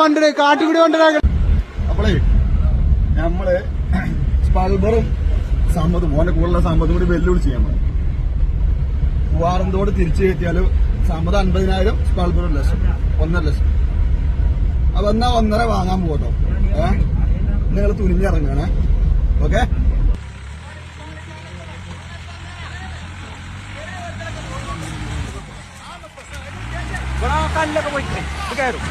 വണ്ടി കാട്ടിക്കൂടി കൊണ്ടുവരാ. അപ്പളേ നമ്മള് സ്പൾബറും സമ്മതും ഓന്റെ കൂടുതലുള്ള സമ്മതും കൂടി വെല്ലുവിളിച്ച് ചെയ്യാൻ പറ്റും. പൂവാറന്തോട് തിരിച്ചു കയറ്റിയാലും സമ്മതം 50,000, സ്പൾബർ 1 ലക്ഷം, 1.5 ലക്ഷം. അപ്പൊ എന്നാ 1.5 വാങ്ങാൻ പോകട്ടോ. നിങ്ങൾ തുനിഞ്ഞിറങ്ങണേ. ഓക്കെ. കല്ലൊക്കെ പോയി കയറും.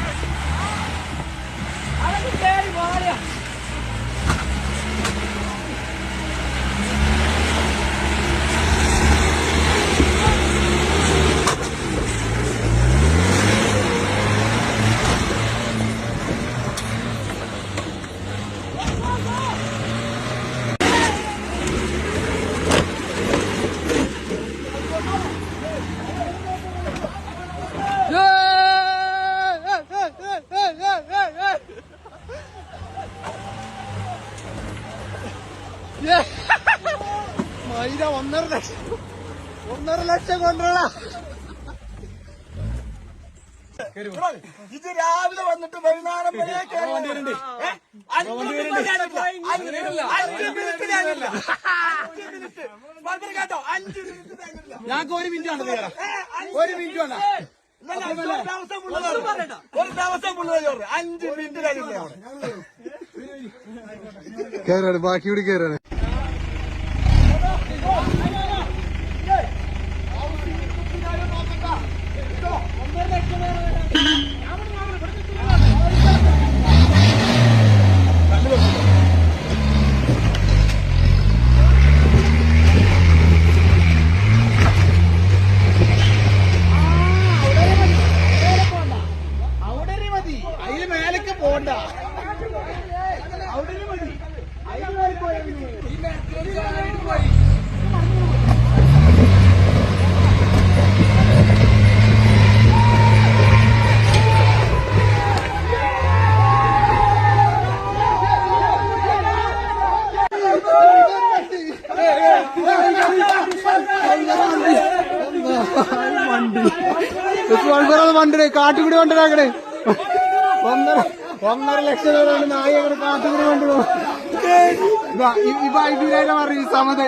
മൈര 1.5 ലക്ഷം കൊണ്ടുള്ള ഇത് രാവിലെ വന്നിട്ട് വൈകുന്നേരം വരെ ഞങ്ങൾക്ക് 1 മിനിറ്റ് ആണ്. 1 മിനിറ്റ് വേണ്ട. ഒരു ദിവസം 5 മിനിറ്റ് കയറാണ്. ബാക്കി കൂടി കയറാണ്. അതിന് മേലേക്ക് പോണ്ട. അവിടെ മതി. വണ്ടി കാട്ടുകൂടി കൊണ്ടുവരാക്കണേ. 1.5 ലക്ഷം രൂപ നായ കാട്ടുകൂടി കൊണ്ടുപോകും. ഇപ്പൊ 5,000 പറയും സമത്.